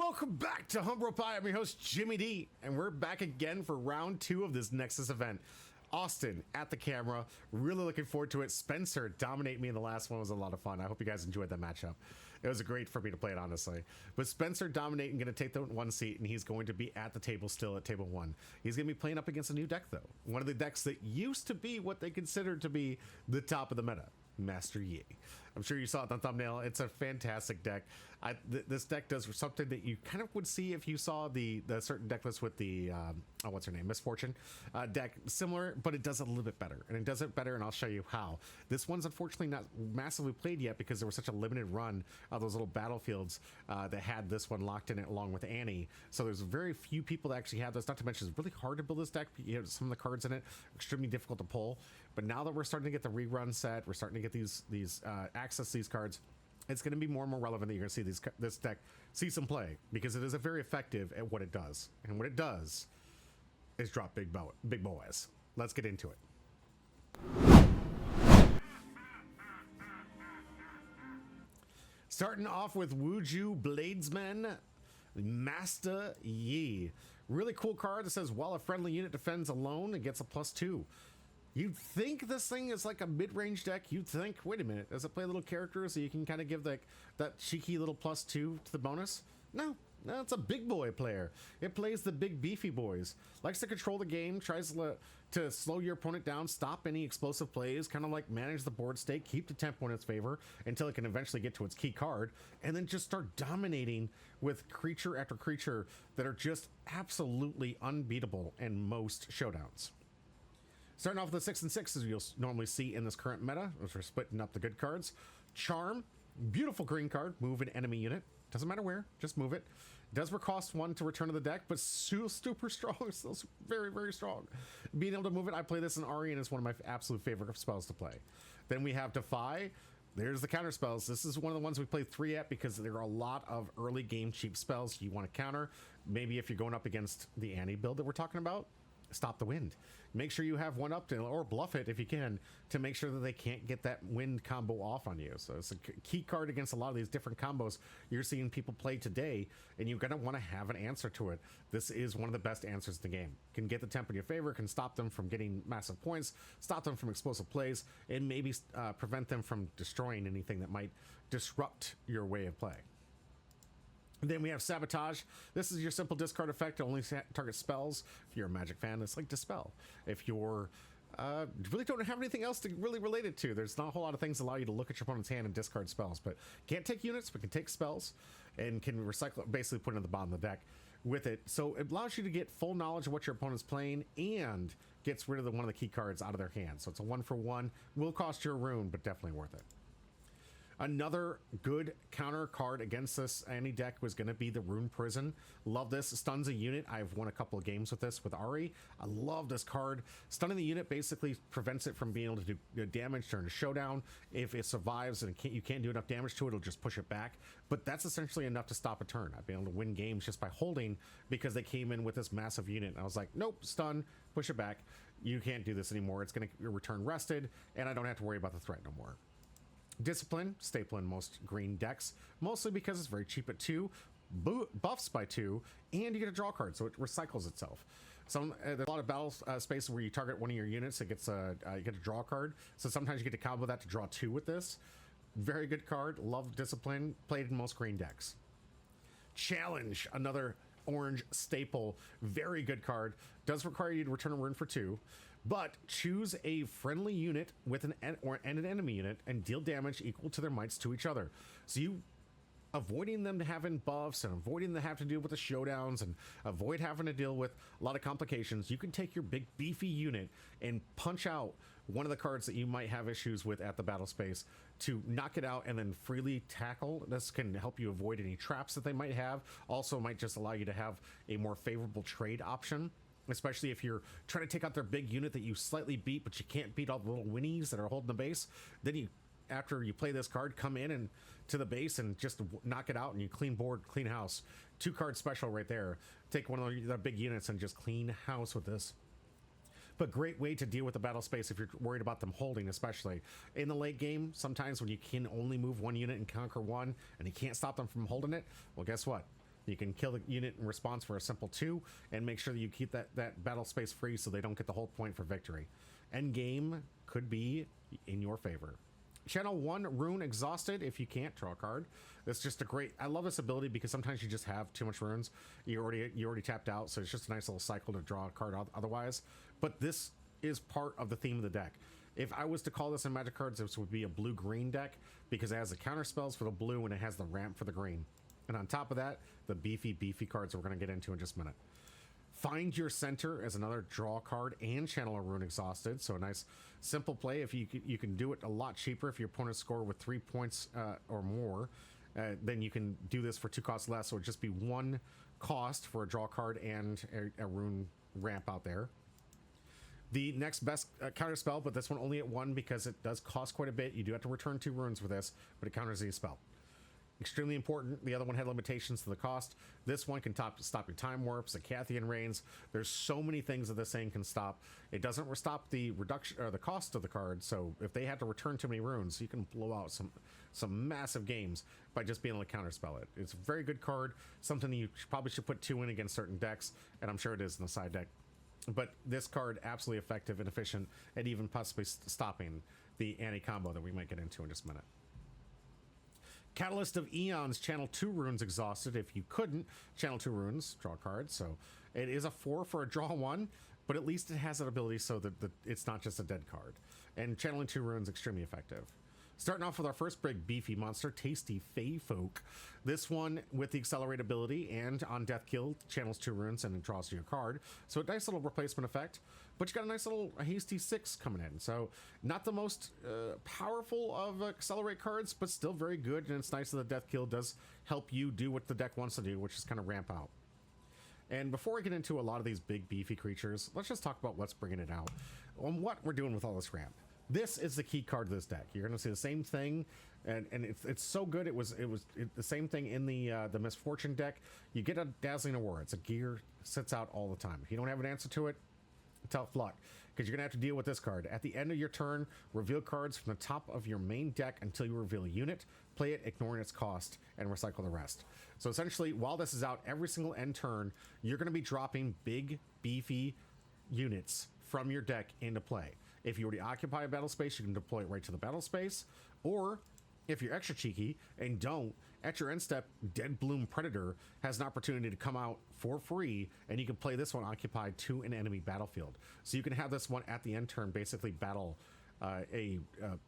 welcome back to Humble Pie. I'm your host, Jimmy D, and we're back again for round 2 of this Nexus event. Austin at the camera, really looking forward to it. Spencer dominated me in the last one. It was a lot of fun. I hope you guys enjoyed that matchup. It was great for me to play it, honestly. But Spencer dominating, going to take the 1 seat, and he's going to be at the table still at table 1. He's going to be playing up against a new deck, though. One of the decks that used to be what they considered to be the top of the meta, Master Yi. I'm sure you saw it on the thumbnail. It's a fantastic deck. This deck does something that you kind of would see if you saw the certain deck list with the what's her name, Misfortune deck, similar, but it does it a little bit better, and it does it better, and I'll show you how. This one's unfortunately not massively played yet because there was such a limited run of those little battlefields that had this one locked in it along with Annie. So there's very few people that actually have this. Not to mention it's really hard to build this deck. You know, some of the cards in it extremely difficult to pull. But now that we're starting to get the rerun set, we're starting to get these access to these cards. It's going to be more and more relevant that you're going to see this deck see some play, because it is very effective at what it does, and what it does is drop big boys. Let's get into it. Starting off with Wuju Bladesman, Master Yi. Really cool card that says, while a friendly unit defends alone, it gets a +2. You'd think this thing is like a mid-range deck. You'd think, wait a minute, does it play little characters so you can kind of give that cheeky little +2 to the bonus? No, it's a big boy player. It plays the big beefy boys. Likes to control the game, tries to slow your opponent down, stop any explosive plays, kind of like manage the board state, keep the tempo in its favor until it can eventually get to its key card, and then just start dominating with creature after creature that are just absolutely unbeatable in most showdowns. Starting off with the 6 and 6, as you'll normally see in this current meta, as we're splitting up the good cards. Charm, beautiful green card, move an enemy unit. Doesn't matter where, just move it. Does cost 1 to return to the deck, but super strong, still very, very strong. Being able to move it, I play this in Ari, and it's one of my absolute favorite spells to play. Then we have Defy. There's the counter spells. This is one of the ones we play 3 at because there are a lot of early game cheap spells you want to counter. Maybe if you're going up against the Annie build that we're talking about, stop the wind. Make sure you have one up to, or bluff it if you can, to make sure that they can't get that wind combo off on you. So it's a key card against a lot of these different combos you're seeing people play today, and you're gonna want to have an answer to it. This is one of the best answers in the game. Can get the tempo in your favor, can stop them from getting massive points, stop them from explosive plays, and maybe prevent them from destroying anything that might disrupt your way of play. Then we have Sabotage. This is your simple discard effect. It only targets spells. If you're a Magic fan, it's like Dispel. If you're really don't have anything else to really relate it to, there's not a whole lot of things that allow you to look at your opponent's hand and discard spells, but can't take units, but can take spells and can recycle it, basically put it in the bottom of the deck with it. So it allows you to get full knowledge of what your opponent's playing and gets rid of one of the key cards out of their hand. So it's a 1-for-1. Will cost you a rune, but definitely worth it. Another good counter card against this Annie deck was going to be the Rune Prison. Love this. Stuns a unit. I've won a couple of games with this with Ari. I love this card. Stunning the unit basically prevents it from being able to do damage during a showdown. If it survives and you can't do enough damage to it, it'll just push it back. But that's essentially enough to stop a turn. I've been able to win games just by holding because they came in with this massive unit. And I was like, nope, stun, push it back. You can't do this anymore. It's going to return rested, and I don't have to worry about the threat no more. Discipline, staple in most green decks, mostly because it's very cheap at 2, buffs by 2, and you get a draw card, so it recycles itself. There's a lot of battle spaces where you target one of your units, it gets you get a draw card, so sometimes you get to combo that to draw 2 with this. Very good card, love Discipline, played in most green decks. Challenge, another orange staple, very good card, does require you to return a rune for 2. But choose a friendly unit with an enemy unit and deal damage equal to their mights to each other. So you avoiding them to having buffs and avoiding them to have to deal with the showdowns and avoid having to deal with a lot of complications. You can take your big beefy unit and punch out one of the cards that you might have issues with at the battle space to knock it out and then freely tackle. This can help you avoid any traps that they might have. Also might just allow you to have a more favorable trade option, especially if you're trying to take out their big unit that you slightly beat, but you can't beat all the little winnies that are holding the base. Then you, after you play this card, come in and to the base and just knock it out, and you clean board, clean house. 2 card special right there. Take one of the big units and just clean house with this. But great way to deal with the battle space if you're worried about them holding, especially in the late game. Sometimes when you can only move one unit and conquer one and you can't stop them from holding it, well, guess what? You can kill the unit in response for a simple 2, and make sure that you keep that battle space free so they don't get the whole point for victory. End game could be in your favor. Channel 1 Rune Exhausted. If you can't, draw a card. That's just a great... I love this ability because sometimes you just have too much runes. You already tapped out, so it's just a nice little cycle to draw a card otherwise. But this is part of the theme of the deck. If I was to call this in Magic cards, this would be a blue-green deck because it has the counter spells for the blue and it has the ramp for the green. And on top of that, the beefy cards that we're going to get into in just a minute. Find Your Center as another draw card and channel a Rune Exhausted. So a nice simple play. If you can do it a lot cheaper if your opponent score with 3 points or more, then you can do this for 2 costs less. So it'd just be 1 cost for a draw card and a rune ramp out there. The next best counter spell, but this one only at 1 because it does cost quite a bit. You do have to return 2 runes with this, but it counters any spell. Extremely important. The other one had limitations to the cost. This one can stop your time warps, the Cathian Rains. There's so many things that this thing can stop. It doesn't stop the reduction or the cost of the card. So if they have to return too many runes, you can blow out some massive games by just being able to counterspell it. It's a very good card. Something you probably should put 2 in against certain decks, and I'm sure it is in the side deck. But this card absolutely effective and efficient, and even possibly stopping the anti-combo that we might get into in just a minute. Catalyst of Eons, channel 2 runes exhausted. If you couldn't, channel 2 runes, draw a card. So it is a 4 for a draw 1, but at least it has that ability so that it's not just a dead card. And channeling 2 runes, extremely effective. Starting off with our first big beefy monster, Tasty Fey Folk. This one with the accelerate ability and on death kill channels 2 runes and it draws you a card. So a nice little replacement effect, but you got a nice little hasty 6 coming in. So not the most powerful of accelerate cards, but still very good. And it's nice that the death kill does help you do what the deck wants to do, which is kind of ramp out. And before I get into a lot of these big beefy creatures, let's just talk about what's bringing it out on what we're doing with all this ramp. This is the key card of this deck. You're going to see the same thing, and it's so good. It was the same thing in the Misfortune deck. You get a Dazzling Aurora. It's a gear, sits out all the time. If you don't have an answer to it, tough luck, because you're going to have to deal with this card. At the end of your turn, reveal cards from the top of your main deck until you reveal a unit. Play it, ignoring its cost, and recycle the rest. So essentially, while this is out, every single end turn, you're going to be dropping big, beefy units from your deck into play. If you already occupy a battle space, you can deploy it right to the battle space. Or if you're extra cheeky and don't, at your end step, Dead Bloom Predator has an opportunity to come out for free, and you can play this one occupied to an enemy battlefield. So you can have this one at the end turn basically battle a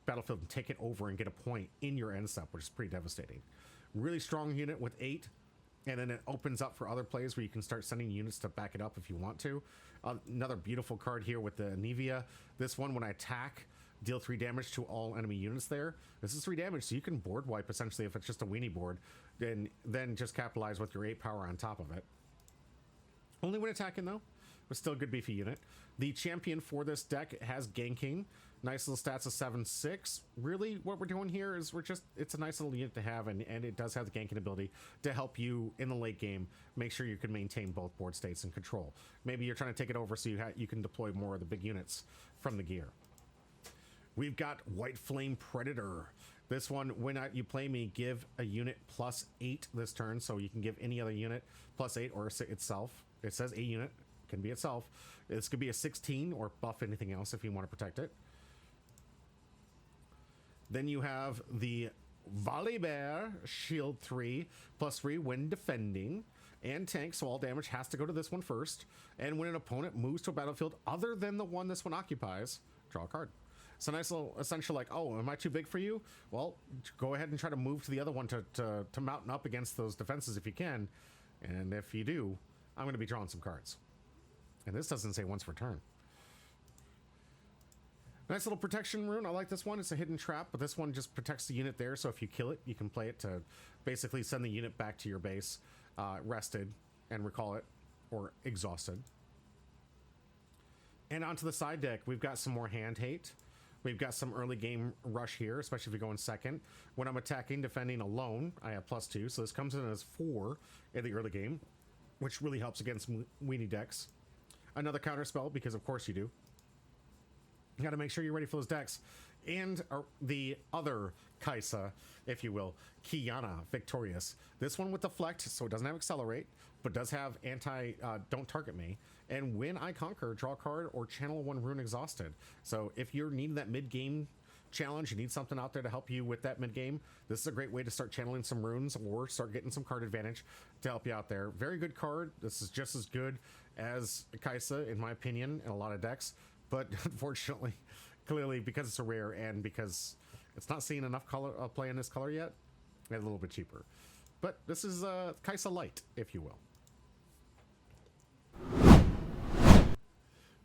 battlefield and take it over and get a point in your end step, which is pretty devastating. Really strong unit with 8. And then it opens up for other plays where you can start sending units to back it up if you want to. Another beautiful card here with the Anivia. This one, when I attack, deal 3 damage to all enemy units there. This is 3 damage, so you can board wipe essentially if it's just a weenie board. Then just capitalize with your 8 power on top of it. Only when attacking though, but still a good beefy unit. The champion for this deck has ganking. Nice little stats of 7/6. Really, what we're doing here is it's a nice little unit to have, and it does have the ganking ability to help you in the late game make sure you can maintain both board states and control. Maybe you're trying to take it over so you can deploy more of the big units from the gear. We've got White Flame Predator. This one, when you play me, give a unit +8 this turn, so you can give any other unit +8 or itself. It says a unit, can be itself. This could be a 16 or buff anything else if you want to protect it. Then you have the Volibear Shield 3 +3 when defending and tank, so all damage has to go to this one first. And when an opponent moves to a battlefield other than the one this one occupies, draw a card. So nice little essential, like, oh, am I too big for you? Well, go ahead and try to move to the other one to mountain up against those defenses if you can. And if you do, I'm going to be drawing some cards. And this doesn't say once per turn. Nice little protection rune. I like this one. It's a hidden trap, but this one just protects the unit there. So if you kill it, you can play it to basically send the unit back to your base, rested, and recall it, or exhausted. And onto the side deck, we've got some more hand hate. We've got some early game rush here, especially if we go in second. When I'm attacking, defending alone, I have +2. So this comes in as 4 in the early game, which really helps against weenie decks. Another counter spell, because of course you do. You got to make sure you're ready for those decks. and the other Kaisa, if you will, Kiana Victorious. This one with Deflect, so it doesn't have Accelerate, but does have Don't Target Me. And when I conquer, draw a card or channel one rune exhausted. So if you're needing that mid-game challenge, you need something out there to help you with that mid-game, this is a great way to start channeling some runes or start getting some card advantage to help you out there. Very good card. This is just as good as Kaisa, in my opinion, in a lot of decks. But unfortunately, clearly, because it's a rare and because it's not seeing enough color play in this color yet, it's a little bit cheaper. But this is Kaisa Light, if you will.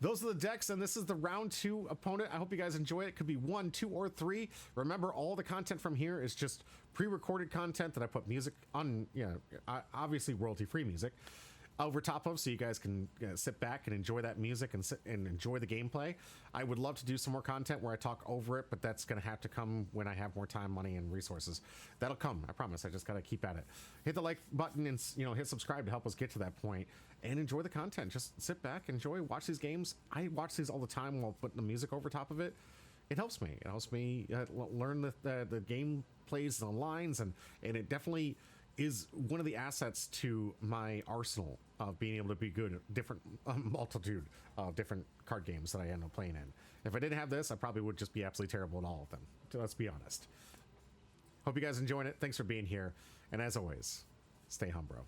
Those are the decks, and this is the round 2 opponent. I hope you guys enjoy it. Could be 1, 2, or 3. Remember, all the content from here is just pre-recorded content that I put music on, obviously royalty-free music, over top of, so you guys can sit back and enjoy that music and enjoy the gameplay. I would love to do some more content where I talk over it, but that's going to have to come when I have more time, money, and resources. That'll come, I promise. I just got to keep at it. Hit the like button and hit subscribe to help us get to that point, and enjoy the content. Just sit back, enjoy, watch these games. I watch these all the time while putting the music over top of it. It helps me. It helps me learn the game plays and the lines, and it definitely is one of the assets to my arsenal of being able to be good at different multitude of different card games that I end up playing in. If I didn't have this, I probably would just be absolutely terrible at all of them. So let's be honest. Hope you guys enjoying it. Thanks for being here. And as always, stay humbro.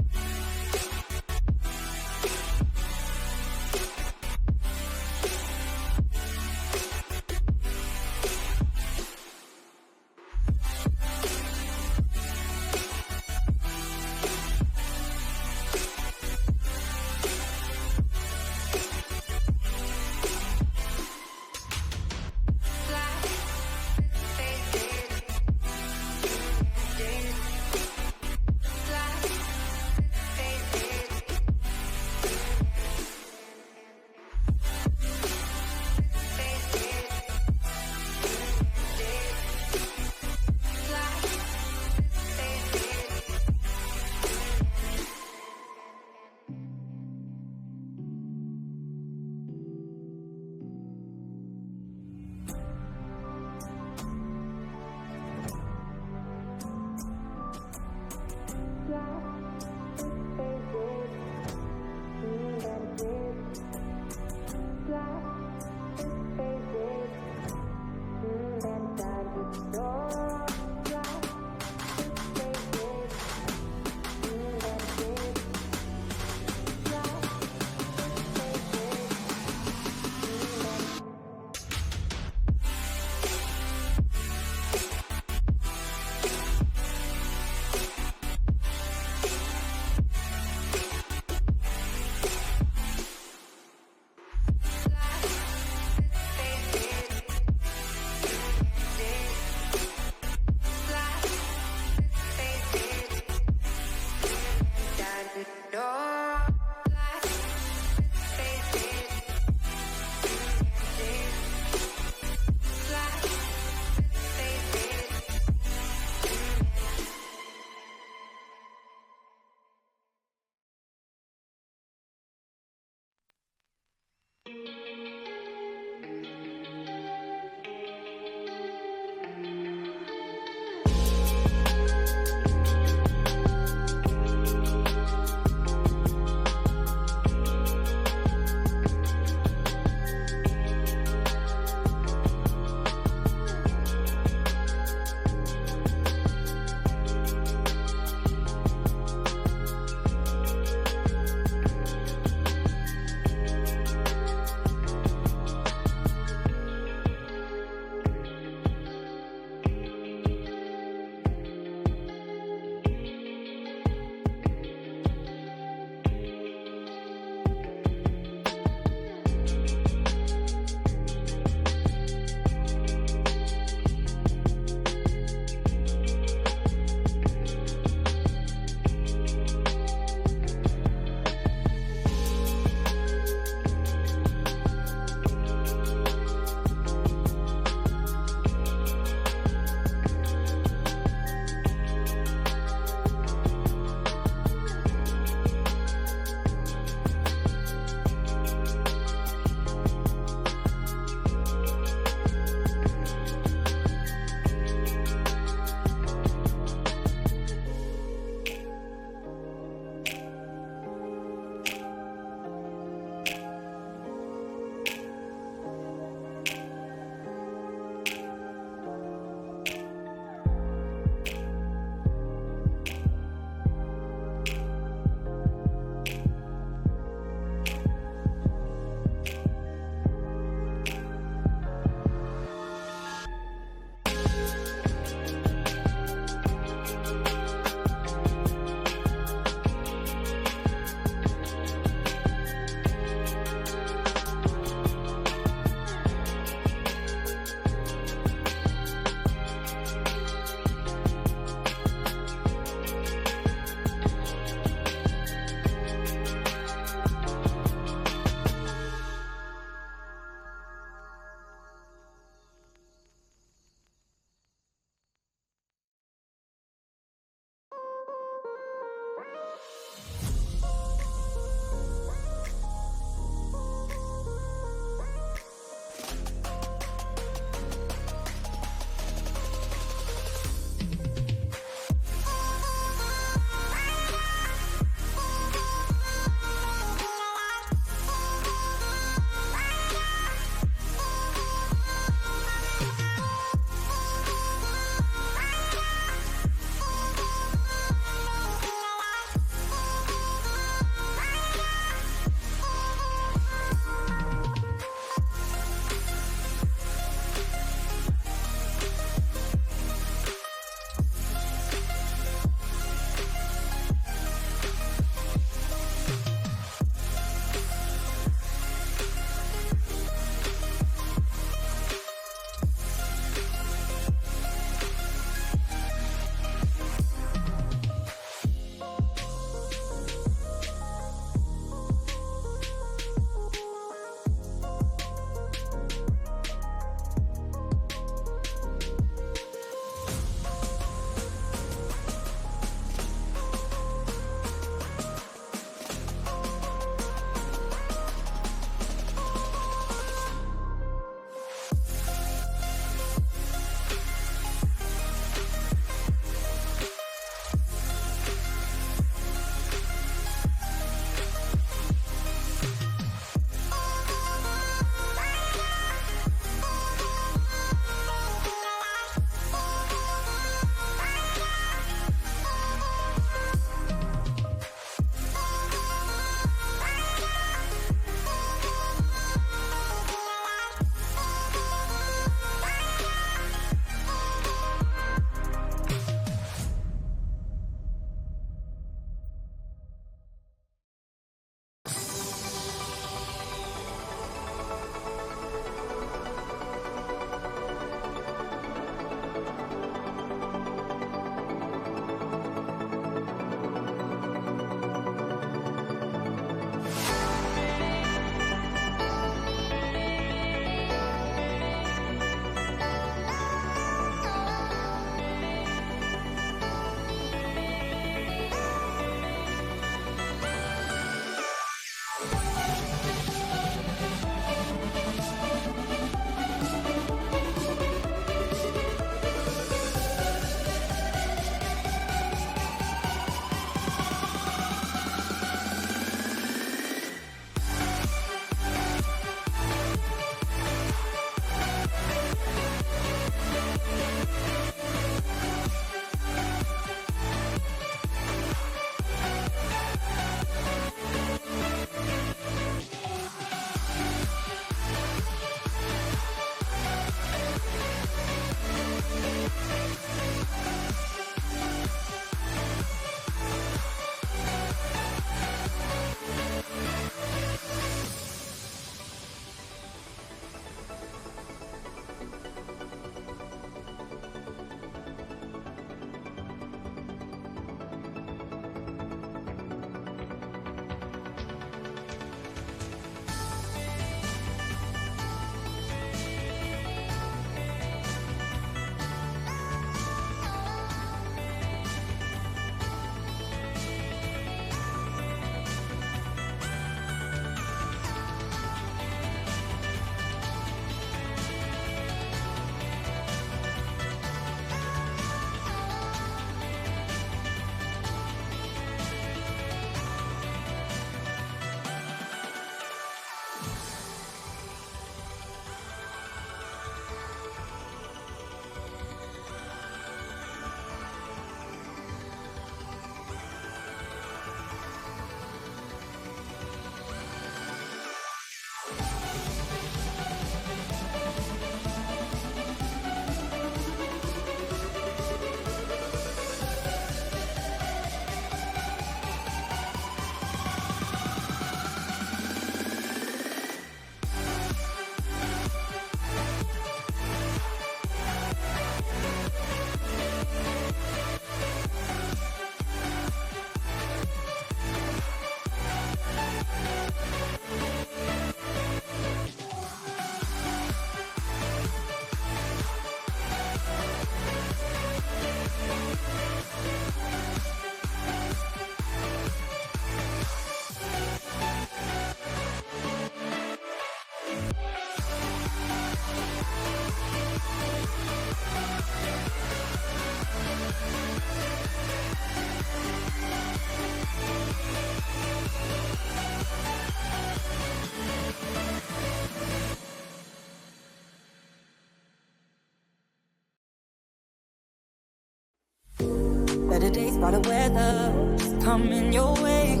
Better days by the weather is coming your way.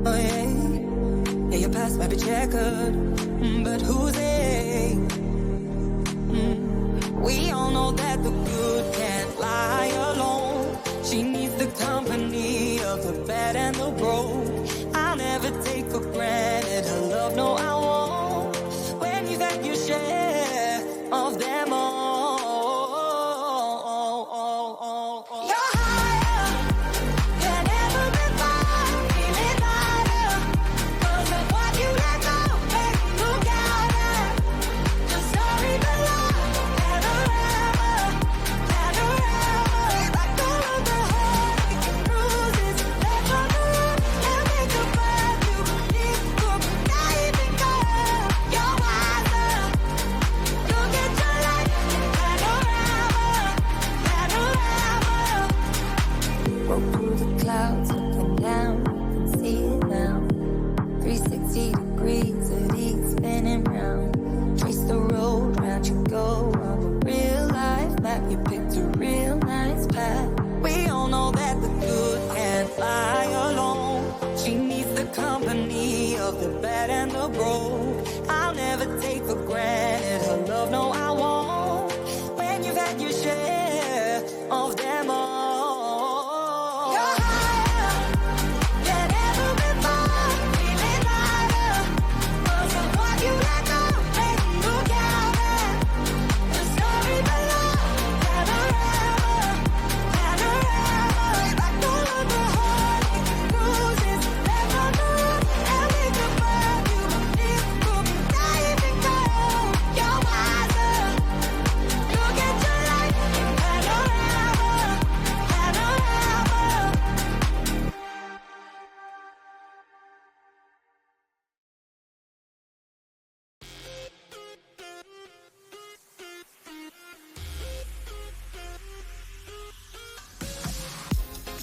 Oh yeah. Yeah, your past might be checkered, but who's they? We all know that the good can't lie alone. She needs the company of the bad and the broke. I'll never take for granted her love, no I won't. When you've had your share of them all.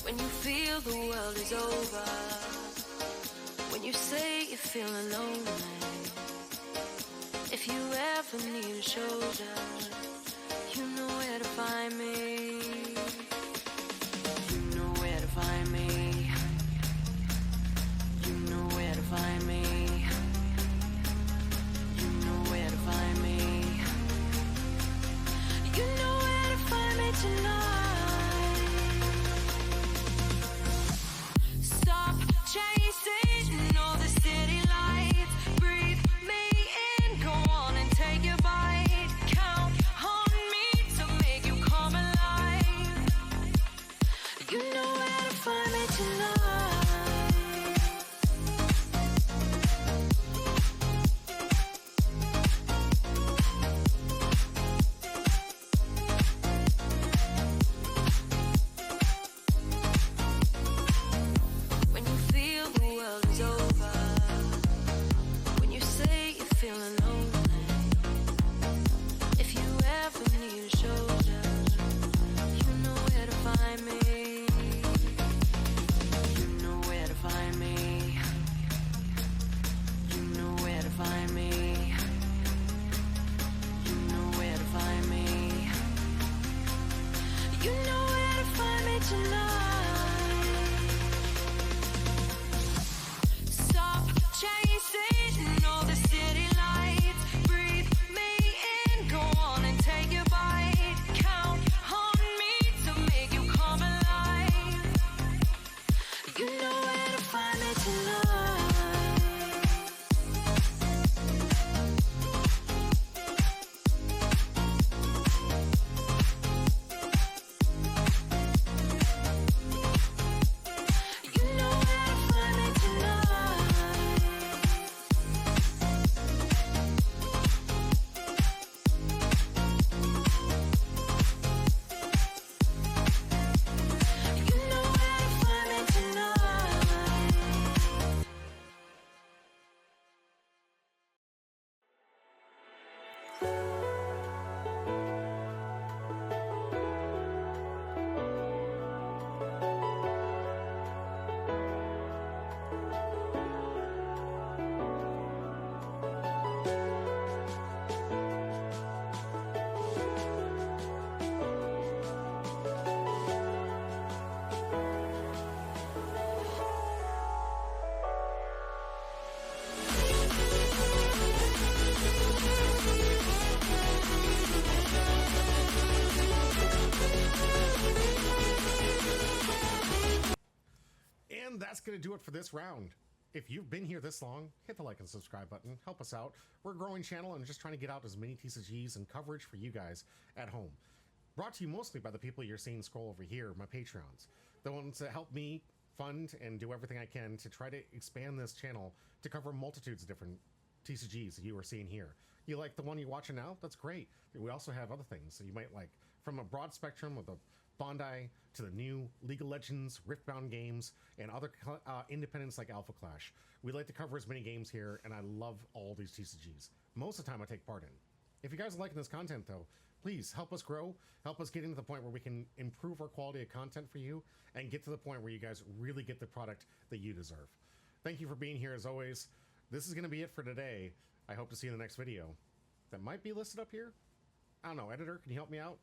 When you feel the world is over, when you say you feel alone, if you ever need a shoulder, you know where to find me. You know where to find me. You know where to find me. You know where to find me. You know where to find me tonight. Chasing all the city lights. Breathe me in, go on and take your bite. Count on going to do it for this round. If you've been here this long, hit the like and subscribe button. Help us out. We're a growing channel and just trying to get out as many TCGs and coverage for you guys at home. Brought to you mostly by the people you're seeing scroll over here, my Patreons. The ones that help me fund and do everything I can to try to expand this channel to cover multitudes of different TCGs that you are seeing here. You like the one you're watching now? That's great. We also have other things that you might like, from a broad spectrum of the Bondi to the new League of Legends, Riftbound games, and other independents like Alpha Clash. We like to cover as many games here, and I love all these TCGs. Most of the time I take part in. If you guys are liking this content, though, please help us grow, help us get into the point where we can improve our quality of content for you, and get to the point where you guys really get the product that you deserve. Thank you for being here, as always. This is going to be it for today. I hope to see you in the next video. That might be listed up here. I don't know, editor, can you help me out?